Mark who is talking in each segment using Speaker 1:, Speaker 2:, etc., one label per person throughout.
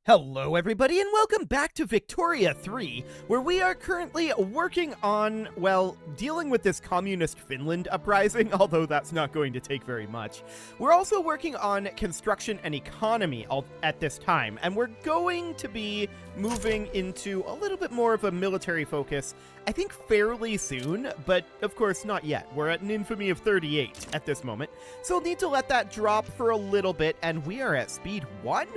Speaker 1: Hello everybody and welcome back to Victoria 3, where we are currently working on, well, dealing with this communist Finland uprising, although that's not going to take very much. We're also working on construction and economy at this time, and we're going to be moving into a little bit more of a military focus, I think fairly soon, but of course not yet. We're at an infamy of 38 at this moment, so we'll need to let that drop for a little bit, and we are at speed 1?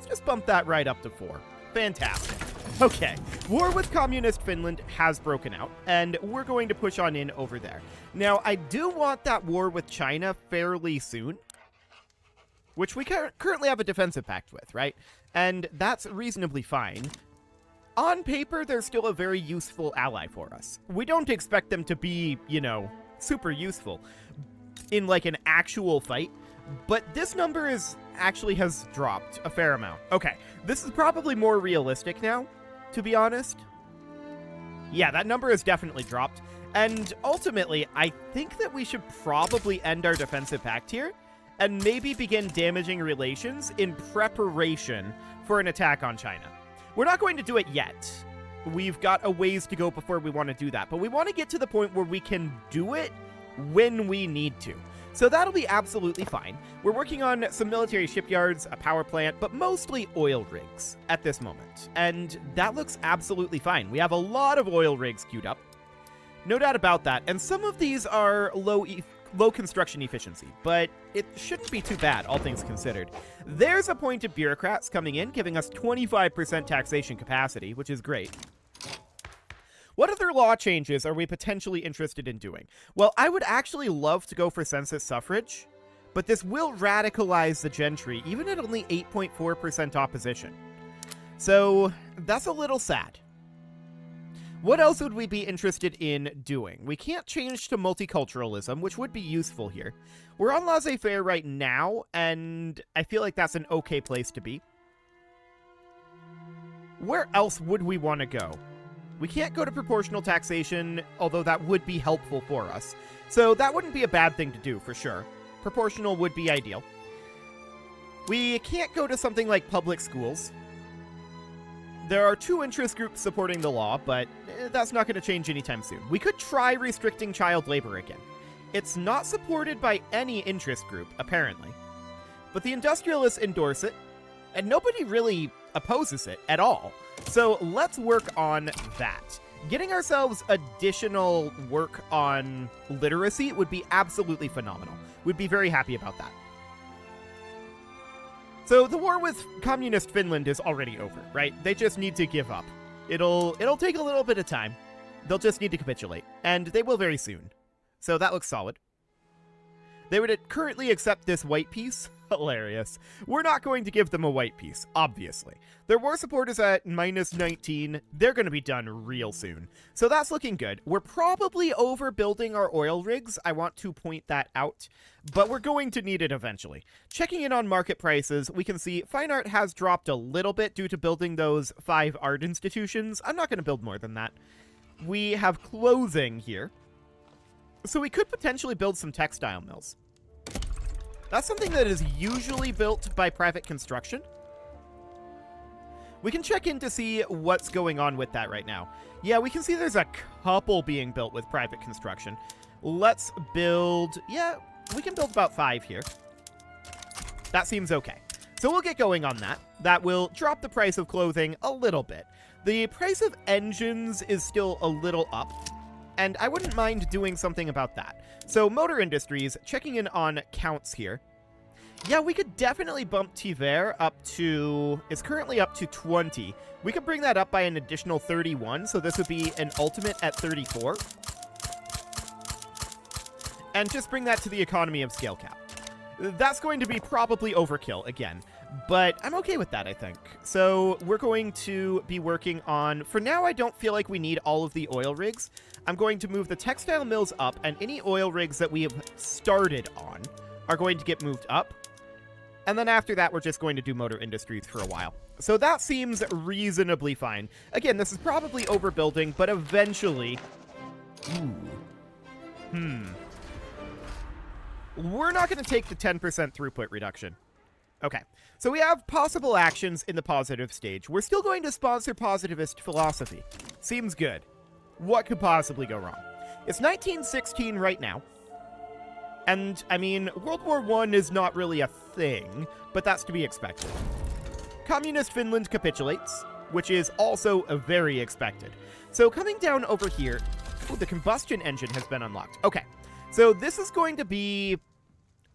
Speaker 1: Just bump that right up to 4. Fantastic. Okay, war with communist Finland has broken out, and we're going to push on in over there. Now, I do want that war with China fairly soon, which we currently have a defensive pact with, right? And that's reasonably fine. On paper, they're still a very useful ally for us. We don't expect them to be, you know, super useful in like an actual fight, but this number actually has dropped a fair amount. Okay, this is probably more realistic now, to be honest. Yeah, that number has definitely dropped. And ultimately, I think that we should probably end our defensive pact here and maybe begin damaging relations in preparation for an attack on China. We're not going to do it yet. We've got a ways to go before we want to do that, but we want to get to the point where we can do it when we need to. So that'll be absolutely fine. We're working on some military shipyards, a power plant, but mostly oil rigs at this moment. And that looks absolutely fine. We have a lot of oil rigs queued up. No doubt about that. And some of these are low construction efficiency, but it shouldn't be too bad, all things considered. There's appointed bureaucrats coming in, giving us 25% taxation capacity, which is great. What other law changes are we potentially interested in doing? Well, I would actually love to go for census suffrage, but this will radicalize the gentry, even at only 8.4% opposition. So that's a little sad. What else would we be interested in doing? We can't change to multiculturalism, which would be useful here. We're on laissez-faire right now, and I feel like that's an okay place to be. Where else would we want to go? We can't go to proportional taxation, although that would be helpful for us. So that wouldn't be a bad thing to do, for sure. Proportional would be ideal. We can't go to something like public schools. There are 2 interest groups supporting the law, but that's not going to change anytime soon. We could try restricting child labor again. It's not supported by any interest group, apparently. But the industrialists endorse it, and nobody really opposes it at all. So let's work on that. Getting ourselves additional work on literacy would be absolutely phenomenal. We'd be very happy about that. So the war with communist Finland is already over, right? They just need to give up. It'll take a little bit of time. They'll just need to capitulate, and they will very soon. So that looks solid. They would currently accept this white piece. Hilarious. We're not going to give them a white piece, obviously. Their war support is at -19. They're going to be done real soon. So that's looking good. We're probably overbuilding our oil rigs. I want to point that out. But we're going to need it eventually. Checking in on market prices, we can see fine art has dropped a little bit due to building those 5 art institutions. I'm not going to build more than that. We have clothing here. So we could potentially build some textile mills. That's something that is usually built by private construction. We can check in to see what's going on with that right now. Yeah, we can see there's a couple being built with private construction. Let's build... Yeah, we can build about 5 here. That seems okay. So we'll get going on that. That will drop the price of clothing a little bit. The price of engines is still a little up, and I wouldn't mind doing something about that. So motor industries, checking in on counts here. Yeah, we could definitely bump Tiver up to... It's currently up to 20. We could bring that up by an additional 31, so this would be an ultimate at 34. And just bring that to the economy of scale cap. That's going to be probably overkill again, but I'm okay with that, I think. So we're going to be working on... For now, I don't feel like we need all of the oil rigs. I'm going to move the textile mills up, and any oil rigs that we have started on are going to get moved up. And then after that, we're just going to do motor industries for a while. So that seems reasonably fine. Again, this is probably overbuilding, but eventually... We're not going to take the 10% throughput reduction. Okay, so we have possible actions in the positive stage. We're still going to sponsor positivist philosophy. Seems good. What could possibly go wrong? It's 1916 right now. And, I mean, World War I is not really a thing, but that's to be expected. Communist Finland capitulates, which is also very expected. So coming down over here, ooh, the combustion engine has been unlocked. Okay, so this is going to be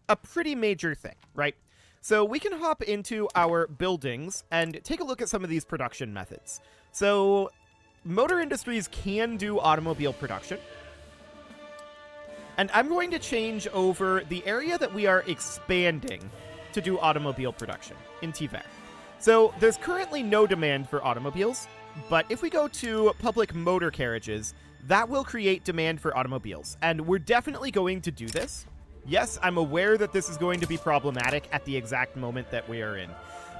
Speaker 1: a pretty major thing, right? So we can hop into our buildings and take a look at some of these production methods. So motor industries can do automobile production. And I'm going to change over the area that we are expanding to do automobile production in Tiver. So there's currently no demand for automobiles, but if we go to public motor carriages, that will create demand for automobiles. And we're definitely going to do this. Yes, I'm aware that this is going to be problematic at the exact moment that we are in.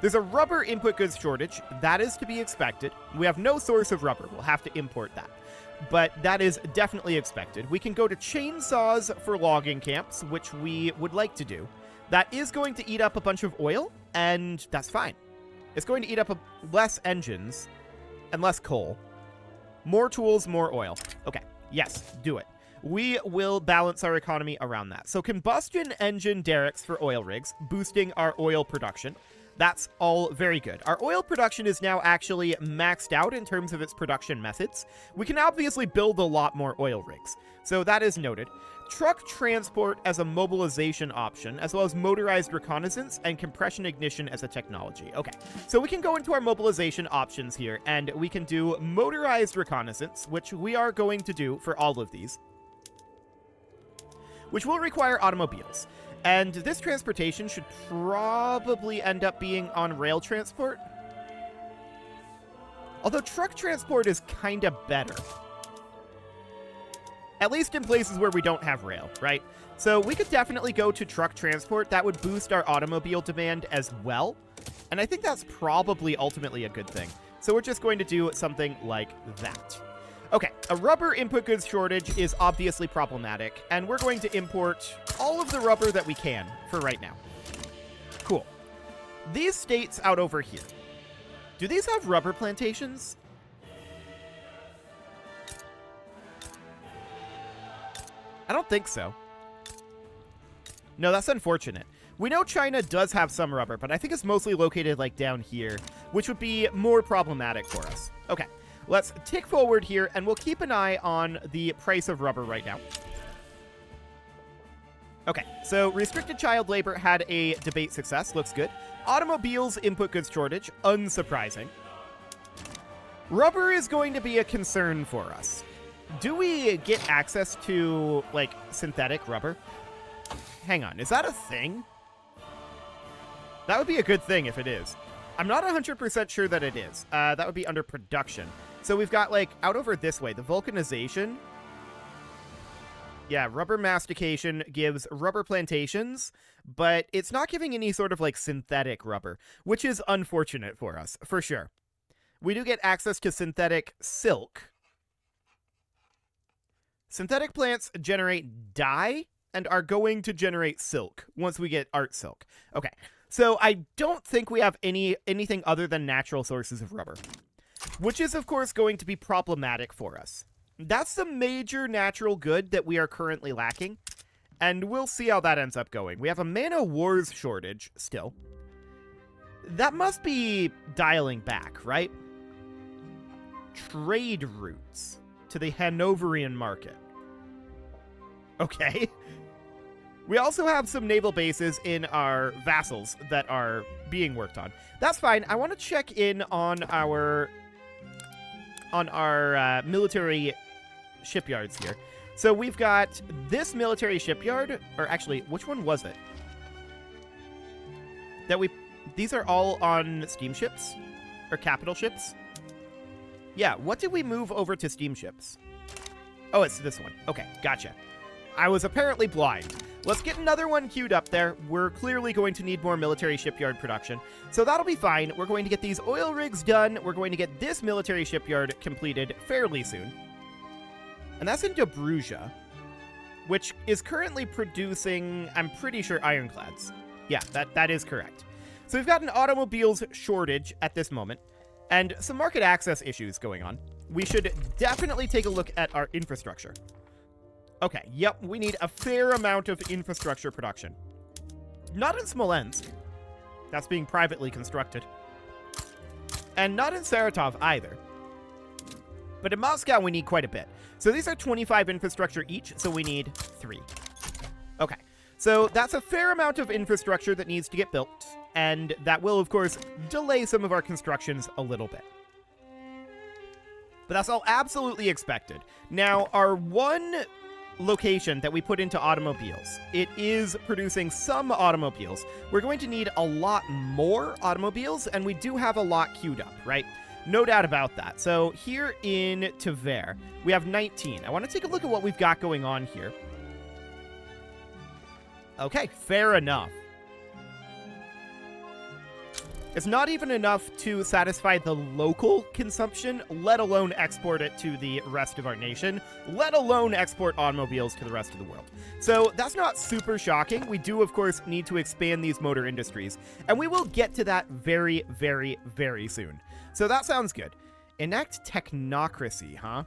Speaker 1: There's a rubber input goods shortage. That is to be expected. We have no source of rubber. We'll have to import that. But that is definitely expected. We can go to chainsaws for logging camps, which we would like to do. That is going to eat up a bunch of oil, and that's fine. It's going to eat up less engines and less coal. More tools, more oil. Okay, yes, do it. We will balance our economy around that. So combustion engine derricks for oil rigs, boosting our oil production. That's all very good. Our oil production is now actually maxed out in terms of its production methods. We can obviously build a lot more oil rigs, so that is noted. Truck transport as a mobilization option, as well as motorized reconnaissance and compression ignition as a technology. Okay, so we can go into our mobilization options here, and we can do motorized reconnaissance, which we are going to do for all of these, which will require automobiles. And this transportation should probably end up being on rail transport. Although truck transport is kind of better. At least in places where we don't have rail, right? So we could definitely go to truck transport. That would boost our automobile demand as well. And I think that's probably ultimately a good thing. So we're just going to do something like that. Okay, a rubber input goods shortage is obviously problematic, and we're going to import all of the rubber that we can for right now. Cool. These states out over here, do these have rubber plantations? I don't think so. No, that's unfortunate. We know China does have some rubber, but I think it's mostly located like down here, which would be more problematic for us. Okay. Let's tick forward here, and we'll keep an eye on the price of rubber right now. Okay, so restricted child labor had a debate success. Looks good. Automobiles input goods shortage. Unsurprising. Rubber is going to be a concern for us. Do we get access to, like, synthetic rubber? Hang on, is that a thing? That would be a good thing if it is. I'm not 100% sure that it is. That would be under production. So we've got, like, out over this way, the vulcanization. Yeah, rubber mastication gives rubber plantations, but it's not giving any sort of, like, synthetic rubber, which is unfortunate for us, for sure. We do get access to synthetic silk. Synthetic plants generate dye and are going to generate silk once we get art silk. Okay, so I don't think we have anything other than natural sources of rubber, which is, of course, going to be problematic for us. That's the major natural good that we are currently lacking, and we'll see how that ends up going. We have a man-o'-wars shortage still. That must be dialing back, right? Trade routes to the Hanoverian market. Okay. We also have some naval bases in our vassals that are being worked on. That's fine. I want to check in on our military shipyards here. So we've got this military shipyard, or actually, which one was it? These are all on steamships? Or capital ships? Yeah, what did we move over to steamships? Oh, it's this one. Okay, gotcha. I was apparently blind. Let's get another one queued up there. We're clearly going to need more military shipyard production, so that'll be fine. We're going to get these oil rigs done. We're going to get this military shipyard completed fairly soon. And that's in Dobruja, which is currently producing, I'm pretty sure, ironclads. Yeah, that is correct. So we've got an automobiles shortage at this moment, and some market access issues going on. We should definitely take a look at our infrastructure. Okay, yep, we need a fair amount of infrastructure production. Not in Smolensk. That's being privately constructed. And not in Saratov either. But in Moscow, we need quite a bit. So these are 25 infrastructure each, so we need 3. Okay, so that's a fair amount of infrastructure that needs to get built, and that will, of course, delay some of our constructions a little bit. But that's all absolutely expected. Now, our one location that we put into automobiles, it is producing some automobiles. We're going to need a lot more automobiles, and we do have a lot queued up, right? No doubt about that. So here in Tver, we have 19. I want to take a look at what we've got going on here. Okay, fair enough. It's not even enough to satisfy the local consumption, let alone export it to the rest of our nation, let alone export automobiles to the rest of the world. So that's not super shocking. We do, of course, need to expand these motor industries, and we will get to that very, very, very soon. So that sounds good. Enact technocracy, huh?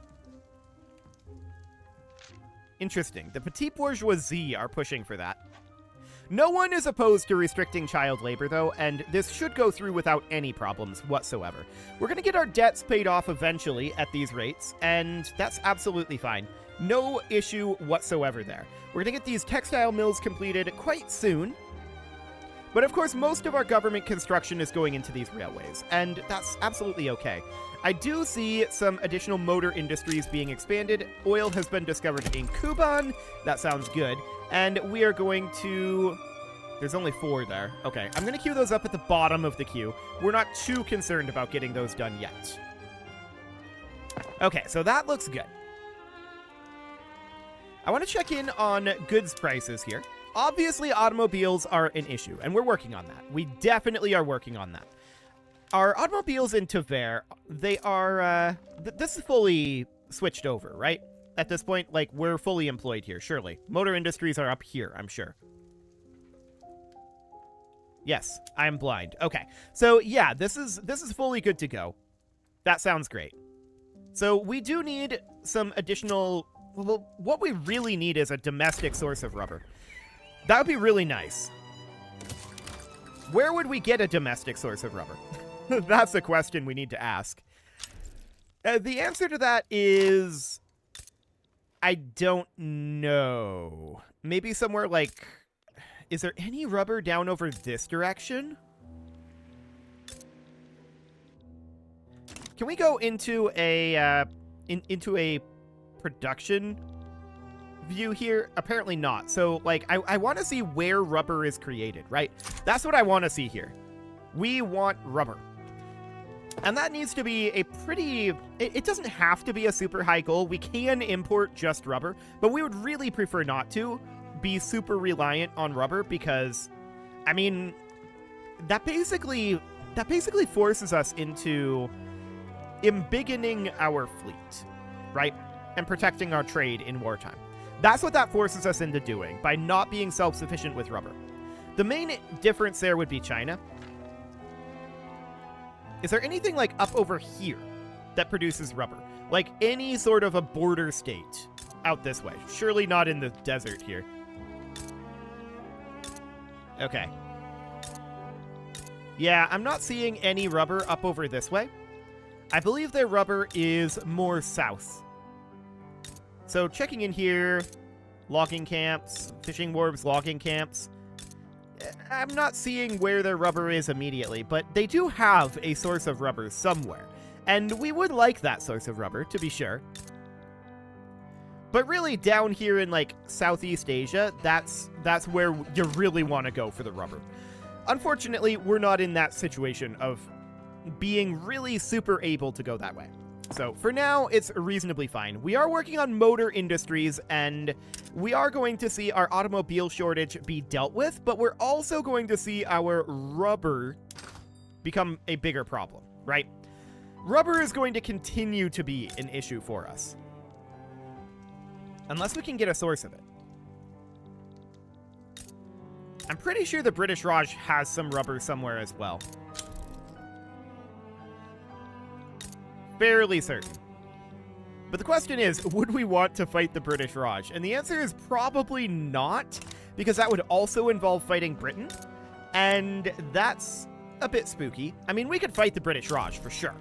Speaker 1: Interesting. The petite bourgeoisie are pushing for that. No one is opposed to restricting child labor, though, and this should go through without any problems whatsoever. We're going to get our debts paid off eventually at these rates, and that's absolutely fine. No issue whatsoever there. We're going to get these textile mills completed quite soon. But of course, most of our government construction is going into these railways, and that's absolutely okay. I do see some additional motor industries being expanded. Oil has been discovered in Kuban. That sounds good. And we are going to... There's only 4 there. Okay, I'm going to queue those up at the bottom of the queue. We're not too concerned about getting those done yet. Okay, so that looks good. I want to check in on goods prices here. Obviously, automobiles are an issue, and we're working on that. We definitely are working on that. Our automobiles in Tver, they are, this is fully switched over, right? At this point, like, we're fully employed here, surely. Motor industries are up here, I'm sure. Yes, I'm blind. Okay, so yeah, this is fully good to go. That sounds great. So we do need some additional... Well, what we really need is a domestic source of rubber. That would be really nice. Where would we get a domestic source of rubber? That's a question we need to ask. The answer to that is... I don't know. Maybe somewhere like... Is there any rubber down over this direction? Can we go into a into a production view here? Apparently not. So, like, I want to see where rubber is created, right? That's what I want to see here. We want rubber. And that needs to be a pretty... It doesn't have to be a super high goal. We can import just rubber, but we would really prefer not to be super reliant on rubber because, I mean, that basically forces us into embiggening our fleet, right? And protecting our trade in wartime. That's what that forces us into doing by not being self-sufficient with rubber. The main difference there would be China. Is there anything, like, up over here that produces rubber? Like, any sort of a border state out this way. Surely not in the desert here. Okay. Yeah, I'm not seeing any rubber up over this way. I believe their rubber is more south. So, checking in here, logging camps, fishing wharves, logging camps. I'm not seeing where their rubber is immediately, but they do have a source of rubber somewhere. And we would like that source of rubber, to be sure. But really, down here in, like, Southeast Asia, that's where you really want to go for the rubber. Unfortunately, we're not in that situation of being really super able to go that way. So, for now, it's reasonably fine. We are working on motor industries, and we are going to see our automobile shortage be dealt with, but we're also going to see our rubber become a bigger problem, right? Rubber is going to continue to be an issue for us. Unless we can get a source of it. I'm pretty sure the British Raj has some rubber somewhere as well. Fairly certain. But the question is, would we want to fight the British Raj? And the answer is probably not, because that would also involve fighting Britain, and that's a bit spooky. I mean, we could fight the British Raj for sure.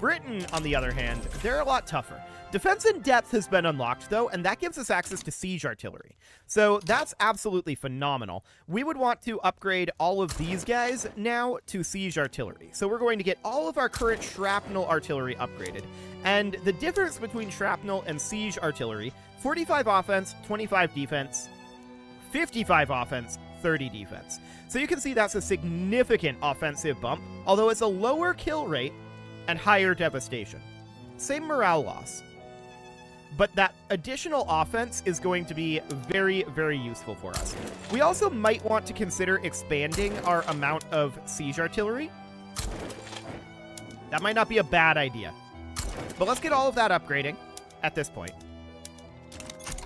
Speaker 1: Britain, on the other hand, they're a lot tougher. Defense in depth has been unlocked, though, and that gives us access to siege artillery. So that's absolutely phenomenal. We would want to upgrade all of these guys now to siege artillery. So we're going to get all of our current shrapnel artillery upgraded. And the difference between shrapnel and siege artillery, 45 offense, 25 defense, 55 offense, 30 defense. So you can see that's a significant offensive bump, although it's a lower kill rate and higher devastation. Same morale loss. But that additional offense is going to be very, very useful for us. We also might want to consider expanding our amount of siege artillery. That might not be a bad idea. But let's get all of that upgrading at this point.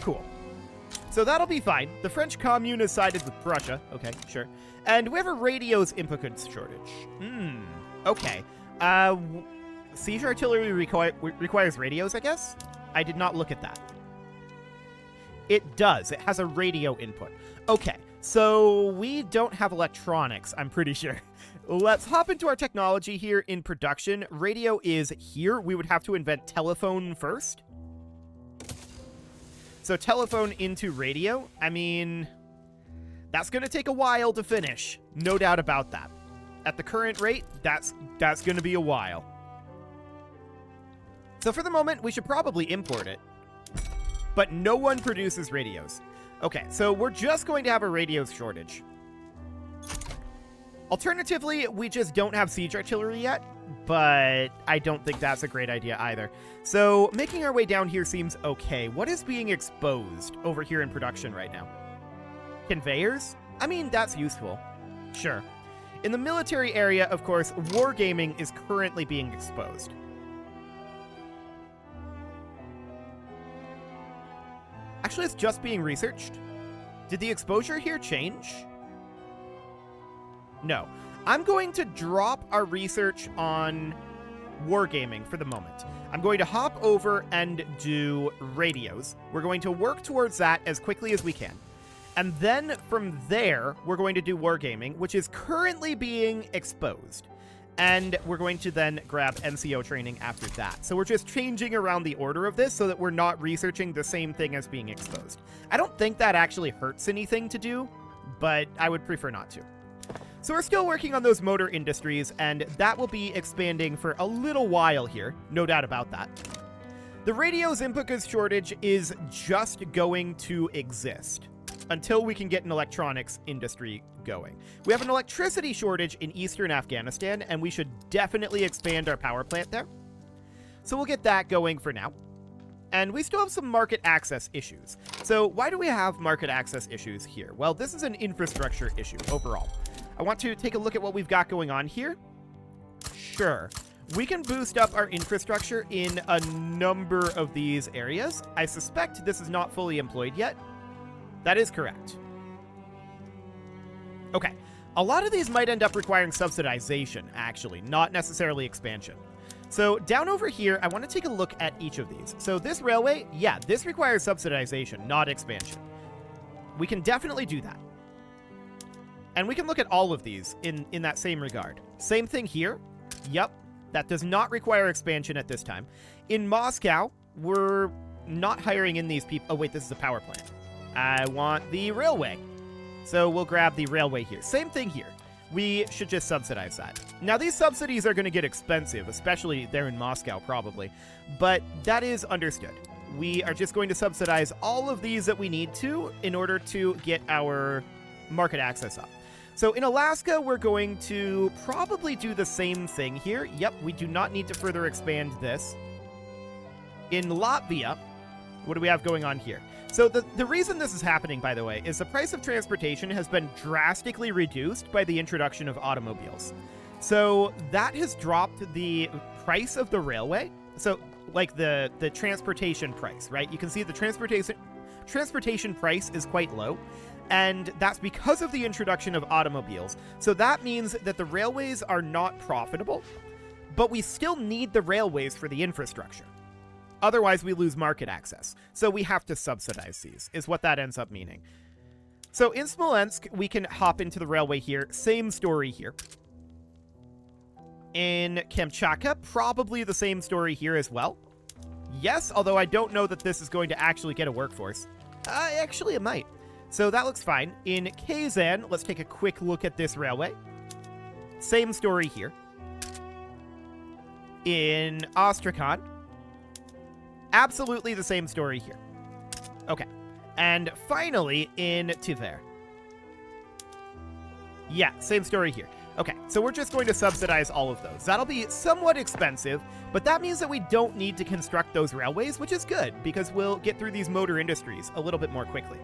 Speaker 1: Cool. So that'll be fine. The French Commune has sided with Prussia. Okay, sure. And we have a radios input shortage. Okay. Siege artillery requires radios, I guess? I did not look at that. It does. It has a radio input. Okay, so we don't have electronics, I'm pretty sure. Let's hop into our technology here in production. Radio is here. We would have to invent telephone first. So telephone into radio. I mean, that's going to take a while to finish. No doubt about that. At the current rate, that's going to be a while. So for the moment, we should probably import it. But no one produces radios. Okay, so we're just going to have a radios shortage. Alternatively, we just don't have siege artillery yet, but I don't think that's a great idea either. So making our way down here seems okay. What is being exposed over here in production right now? Conveyors? I mean, that's useful. Sure. In the military area, of course, wargaming is currently being exposed. Actually, it's just being researched. Did the exposure here change? No. I'm going to drop our research on wargaming for the moment. I'm going to hop over and do radios. We're going to work towards that as quickly as we can. And then from there, we're going to do wargaming, which is currently being exposed. And we're going to then grab NCO training after that. So we're just changing around the order of this so that we're not researching the same thing as being exposed. I don't think that actually hurts anything to do, but I would prefer not to. So we're still working on those motor industries, and that will be expanding for a little while here, no doubt about that. The radio's input goods shortage is just going to exist until we can get an electronics industry going. We have an electricity shortage in eastern Afghanistan, and we should definitely expand our power plant there. So we'll get that going for now. And we still have some market access issues. So why do we have market access issues here? Well, this is an infrastructure issue overall. I want to take a look at what we've got going on here. Sure. We can boost up our infrastructure in a number of these areas. I suspect this is not fully employed yet. That is correct. Okay. A lot of these might end up requiring subsidization, actually, not necessarily expansion. So down over here, I want to take a look at each of these. So this railway, yeah, this requires subsidization, not expansion. We can definitely do that. And we can look at all of these in that same regard. Same thing here. Yep, that does not require expansion at this time. In Moscow, we're not hiring in these people. Oh, wait, this is a power plant. I want the railway. So we'll grab the railway here. Same thing here. We should just subsidize that. Now, these subsidies are going to get expensive, especially there in Moscow, probably. But that is understood. We are just going to subsidize all of these that we need to in order to get our market access up. So in Alaska, we're going to probably do the same thing here. Yep, we do not need to further expand this. In Latvia, what do we have going on here? So the reason this is happening, by the way, is the price of transportation has been drastically reduced by the introduction of automobiles. So that has dropped the price of the railway. So like the transportation price, right? You can see the transportation price is quite low. And that's because of the introduction of automobiles. So that means that the railways are not profitable, but we still need the railways for the infrastructure. Otherwise, we lose market access. So we have to subsidize these, is what that ends up meaning. So in Smolensk, we can hop into the railway here. Same story here. In Kamchatka, probably the same story here as well. Yes, although I don't know that this is going to actually get a workforce. Actually, it might. So that looks fine. In Kazan, let's take a quick look at this railway. Same story here. In Astrakhan, absolutely the same story here. Okay. And finally, in Tver. Yeah, same story here. Okay, so we're just going to subsidize all of those. That'll be somewhat expensive, but that means that we don't need to construct those railways, which is good, because we'll get through these motor industries a little bit more quickly.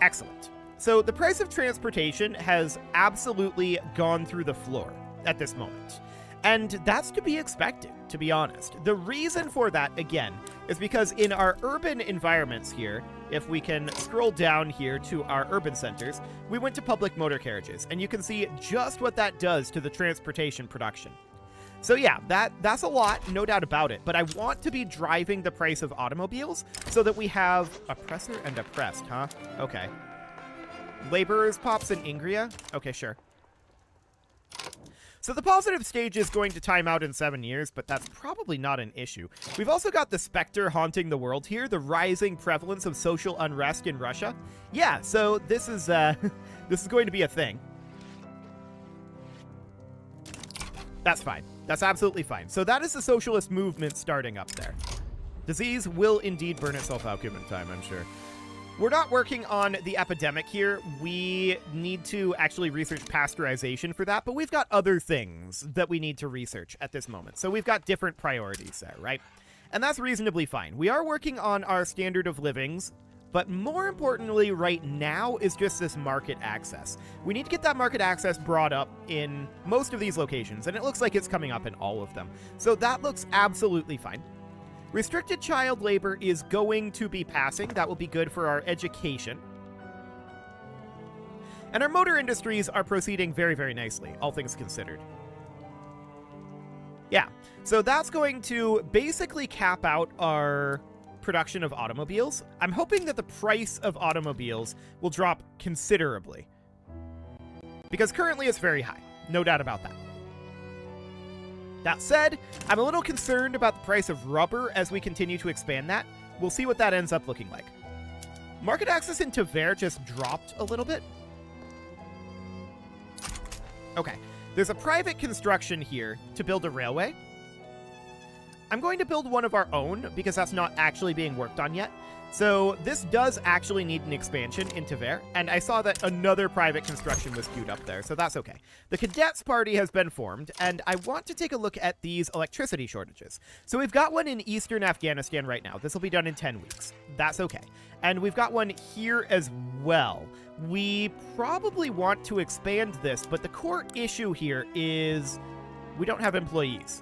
Speaker 1: Excellent. So the price of transportation has absolutely gone through the floor at this moment. And that's to be expected, to be honest. The reason for that, again, is because in our urban environments here, if we can scroll down here to our urban centers, we went to public motor carriages, and you can see just what that does to the transportation production. So yeah, that's a lot, no doubt about it, but I want to be driving the price of automobiles so that we have oppressor and oppressed, huh? Okay. Laborers, Pops, and Ingria? Okay, sure. So the positive stage is going to time out in 7 years, but that's probably not an issue. We've also got the specter haunting the world here, the rising prevalence of social unrest in Russia. Yeah, so this is this is going to be a thing. That's fine. That's absolutely fine. So that is the socialist movement starting up there. Disease will indeed burn itself out given time, I'm sure. We're not working on the epidemic here. We need to actually research pasteurization for that, but we've got other things that we need to research at this moment. So we've got different priorities there, right? And that's reasonably fine. We are working on our standard of livings, but more importantly right now is just this market access. We need to get that market access brought up in most of these locations, and it looks like it's coming up in all of them. So that looks absolutely fine. Restricted child labor is going to be passing. That will be good for our education. And our motor industries are proceeding very, very nicely, all things considered. Yeah, so that's going to basically cap out our production of automobiles. I'm hoping that the price of automobiles will drop considerably, because currently it's very high. No doubt about that. That said, I'm a little concerned about the price of rubber as we continue to expand that. We'll see what that ends up looking like. Market access in Tver just dropped a little bit. Okay, there's a private construction here to build a railway. I'm going to build one of our own because that's not actually being worked on yet. So this does actually need an expansion in Tver, and I saw that another private construction was queued up there, so that's okay. The Cadets Party has been formed, and I want to take a look at these electricity shortages. So we've got one in eastern Afghanistan right now. This will be done in 10 weeks. That's okay. And we've got one here as well. We probably want to expand this, but the core issue here is we don't have employees.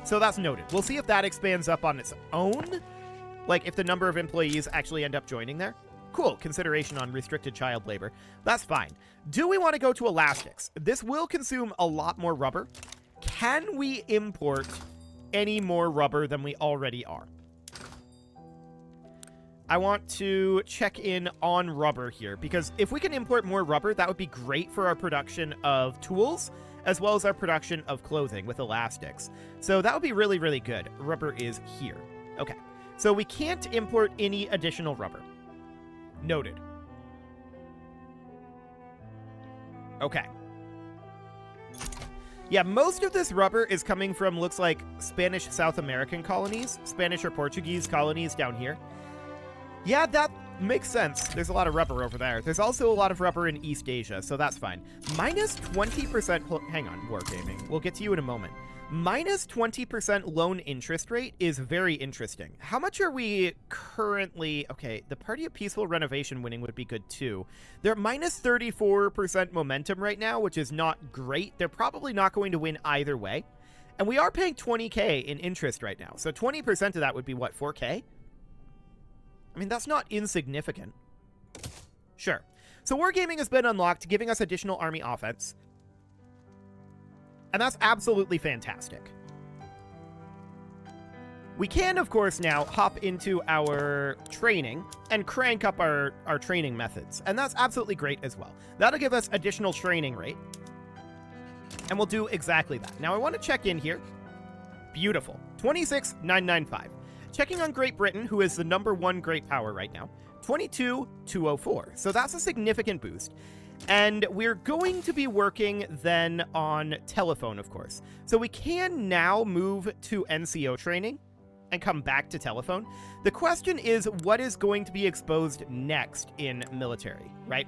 Speaker 1: So that's noted. We'll see if that expands up on its own. Like, if the number of employees actually end up joining there. Cool, consideration on restricted child labor. That's fine. Do we want to go to elastics? This will consume a lot more rubber. Can we import any more rubber than we already are? I want to check in on rubber here, because if we can import more rubber, that would be great for our production of tools, as well as our production of clothing with elastics. So that would be really, really good. Rubber is here. Okay. So we can't import any additional rubber. Noted. Okay. Yeah, most of this rubber is coming from, looks like, Spanish South American colonies. Spanish or Portuguese colonies down here. Yeah, that makes sense. There's a lot of rubber over there. There's also a lot of rubber in East Asia, so that's fine. Minus 20%... Hang on, Wargaming. We'll get to you in a moment. Minus 20% loan interest rate is very interesting. How much are we currently... Okay, the Party of Peaceful Renovation winning would be good too. They're minus 34% momentum right now, which is not great. They're probably not going to win either way. And we are paying 20k in interest right now. So 20% of that would be, what, 4k? I mean, that's not insignificant. Sure. So wargaming has been unlocked, giving us additional army offense. And that's absolutely fantastic. We can, of course, now hop into our training and crank up our training methods. And that's absolutely great as well. That'll give us additional training rate. And we'll do exactly that. Now, I want to check in here. Beautiful. 26,995. Checking on Great Britain, who is the #1 great power right now. 22,204. So that's a significant boost. And we're going to be working then on telephone, of course. So we can now move to NCO training and come back to telephone. The question is, what is going to be exposed next in military, right?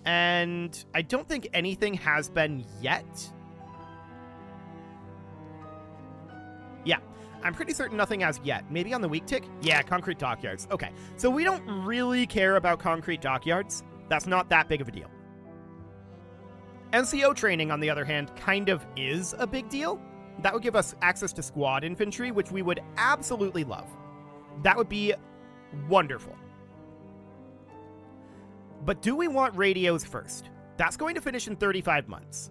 Speaker 1: And I don't think anything has been yet. Yeah, I'm pretty certain nothing has yet. Maybe on the weak tick? Yeah, concrete dockyards. Okay, so we don't really care about concrete dockyards. That's not that big of a deal. NCO training, on the other hand, kind of is a big deal. That would give us access to squad infantry, which we would absolutely love. That would be wonderful. But do we want radios first? That's going to finish in 35 months.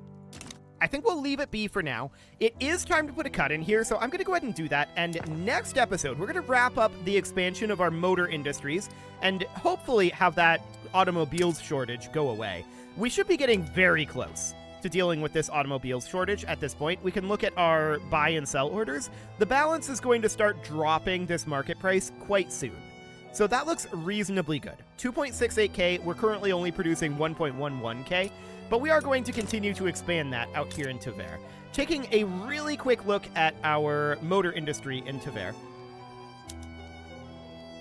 Speaker 1: I think we'll leave it be for now. It is time to put a cut in here, so I'm going to go ahead and do that. And next episode, we're going to wrap up the expansion of our motor industries and hopefully have that automobiles shortage go away. We should be getting very close to dealing with this automobiles shortage at this point. We can look at our buy and sell orders. The balance is going to start dropping this market price quite soon. So that looks reasonably good. 2.68K, we're currently only producing 1.11K, but we are going to continue to expand that out here in Tver. Taking a really quick look at our motor industry in Tver.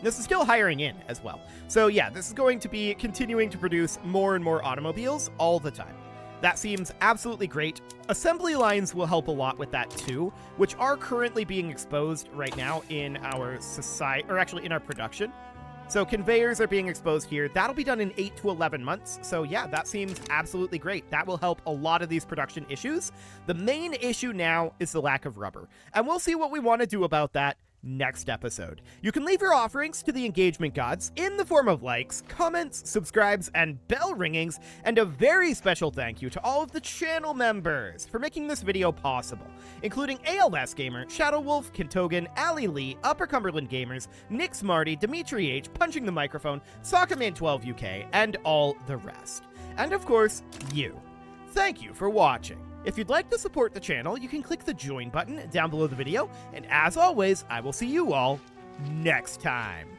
Speaker 1: This is still hiring in as well. So yeah, this is going to be continuing to produce more and more automobiles all the time. That seems absolutely great. Assembly lines will help a lot with that too, which are currently being exposed right now in our society, or actually in our production. So conveyors are being exposed here. That'll be done in 8 to 11 months. So yeah, that seems absolutely great. That will help a lot of these production issues. The main issue now is the lack of rubber, and we'll see what we want to do about that next episode. You can leave your offerings to the engagement gods in the form of likes, comments, subscribes, and bell ringings, and a very special thank you to all of the channel members for making this video possible, including ALS Gamer, Shadow Wolf, Kintogan, Ali Lee, Upper Cumberland Gamers, Nick Smarty, Dimitri H, Punching the Microphone, Soccerman12 UK, and all the rest. And of course, you. Thank you for watching. If you'd like to support the channel, you can click the join button down below the video, and as always, I will see you all next time.